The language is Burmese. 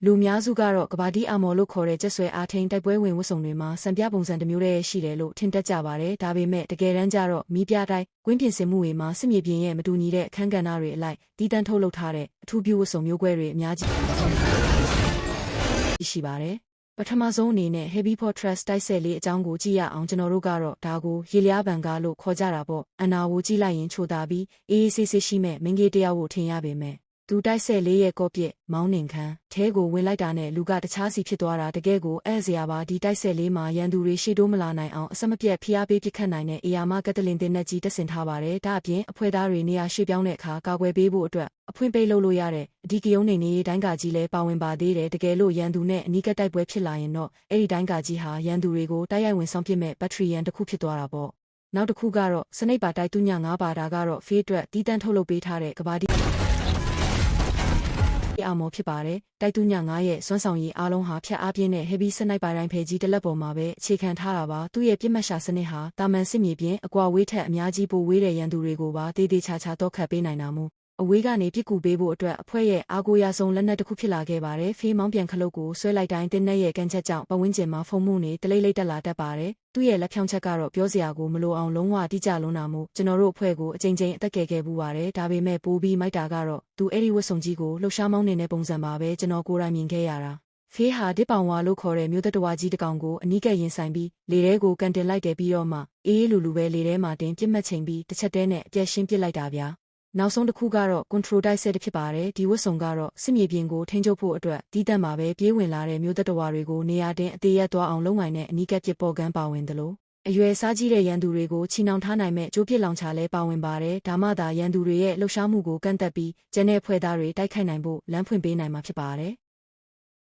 လူများစုကတော့ကဘာတီအာမော်လို့ခေါ်တဲ့ကျက်ဆွဲအားထိန်တိုက်ပွဲဝင်ဝတ်စုံတွေမှာစံပြပုံစံတစ်မျိုးတည်းရှိတယ်လို့ထင်တတ်ကြပါတယ်ဒါပေမဲ့တကယ်တမ်းကျတော့မီးပြတိုင်းကွင်းပြင်ဆင်မှုတွေမှာစစ်မြေပြင်ရဲ့မတူညီတဲ့အခန်းကဏ္ဍတွေအလိုက်တီးတန်းထုတ်လုပ်ထားတဲ့အထူးပြုဝတ်စုံမျိုးကွဲတွေအများကြီးရှိပါတယ်ပထမဆုံးအနေနဲ့ Heavy Fortress တိုက်ဆက်လေးအကြောင်းကိုကြည့်ရအောင်ကျွန်တော်တို့ကတော့ဒါကိုရေလျားပန်ကားလို့ခေါ်ကြတာပေါ့အနာကိုကြည့်လိုက်ရင်ချိုတာပြီးအေးအေးဆေးဆေးရှိမဲ့မင်းကြီးတယောက်ကိုထင်ရပေမဲ့သူတိုက်ဆက်လေးရဲ့ကော့ပြစ်မောင်းနှင်ခန်းထဲကိုဝင်လိုက်တာနဲ့လူကတခြားစီဖြစ်သွားတာတကယ်ကိုအဲ့စရာပါဒီတိုက်ဆက်လေးမှာရန်သူတွေရှေ့တိုးမလာနိုင်အောင်အစမပြတ်ဖိအားပေးပစ်ခတ်နိုင်တဲ့အေယာမကက်တလင်တင်နက်ကြီးတက်ဆင်ထားပါတယ်ဒါအပြင်အဖွဲ့သားတွေနေရာရွှေ့ပြောင်းတဲ့အခါကာကွယ်ပေးဖို့အတွက်အဖွင့်ပိတ်လုပ်လို့ရတဲ့အဒီကယုံနေနေတိုင်းကာကြီးလဲပါဝင်ပါသေးတယ်တကယ်လို့ရန်သူနဲ့အနီးကပ်တိုက်ပွဲဖြစ်လာရင်တော့အဲ့ဒီတိုင်းကာကြီးဟာရန်သူတွေကိုတိုက်ရိုက်ဝင်ဆောင်ပစ်မဲ့ဘက်ထရီရန်တစ်ခုဖြစ်သွားတာပေါ့နောက်တစ်ခုကတော့စနိတ်ပါတိုက်တူည9ပါတာကတော့ဖေးအတွက်တီးတန်းထုတ်လုပ်ပေးထားတဲ့ကဘာတီအာမော်ဖြစ်ပါတယ်တိုက်တူည9ရဲ့စွမ်းဆောင်ရည်အားလုံးဟာဖြတ်အားပြင်းတဲ့ heavy sniper တိုင်းဖယ်ကြီးတစ်လက်ပေါ်မှာပဲအခြေခံထားတာပါသူ့ရဲ့ပြစ်မှတ်ရှာစနစ်ဟာတာမန်စစ်မြေပြင်အကွာဝေးထက်အများကြီးပိုဝေးတဲ့ရန်သူတွေကိုပါတေးသေးချာချာတော့ခတ်ပေးနိုင်တာမို့အဝေးကနေပြစ်ကူပေးဖို့အတွက်အဖွဲ့ရဲ့အားကိုးရဆုံးလက်နက်တစ်ခုဖြစ်လာခဲ့ပါတယ်ဖေးမောင်းပြန်ခလုတ်ကိုဆွဲလိုက်တိုင်းတင်းနဲ့ရဲ့ကန်ချက်ကြောင့်ပတ်ဝန်းကျင်မှာဖုံမှုနေတလိမ့်လိမ့်တက်လာတတ်ပါတယ်သူ့ရဲ့လက်ဖြောင်းချက်ကတော့ပြောစရာကိုမလိုအောင်လုံးဝတိကျလွန်းတာမို့ကျွန်တော်တို့အဖွဲ့ကိုအကြိမ်ကြိမ်အသက်ကယ်ခဲ့ပူပါတယ်ဒါပေမဲ့ပိုးပြီးမိုက်တာကတော့သူအဲ့ဒီဝတ်စုံကြီးကိုလှုပ်ရှားမောင်းနေတဲ့ပုံစံပါပဲကျွန်တော်ကိုယ်တိုင်မြင်ခဲ့ရတာဖေးဟာဒစ်ပောင်ဝါလို့ခေါ်တဲ့မျိုးသက်တဝါကြီးတစ်ကောင်ကိုအနီးကပ်ရင်ဆိုင်ပြီးလေထဲကိုကန်တင်လိုက်တယ်ပြီးတော့မှအေးလူလူပဲလေထဲမှာတင်ပြစ်မှတ်ချိန်ပြီးတစ်ချက်တည်းနဲ့အပြက်ရှင်းပစ်လိုက်တာဗျာနောက်ဆုံးတစ်ခုကတော့ control တိုက်ဆက်ဖြစ်ပါတယ်ဒီဝတ်စုံကတော့စစ်မြေပြင်ကိုထိန်းချုပ်ဖို့အတွက်တီးတန့်မှာပဲပြေးဝင်လာတဲ့မျိုးသက်တဝါတွေကိုနေရာတင်အသေးရက်သွားအောင်လုပ်နိုင်တဲ့အနီးကပ်ပစ်ပေါ်ကန်းပါဝင်တယ်လို့အရွယ်စားကြီးတဲ့ရန်သူတွေကိုချီနှောင်ထားနိုင်မဲ့ကြိုးပစ်လောင်ချလဲပါဝင်ပါတယ်ဒါမှသာရန်သူတွေရဲ့လှုပ်ရှားမှုကိုကန့်သက်ပြီးကျန်တဲ့ဖွဲ့သားတွေတိုက်ခိုက်နိုင်ဖို့လမ်းဖွင့်ပေးနိုင်မှာဖြစ်ပါတယ်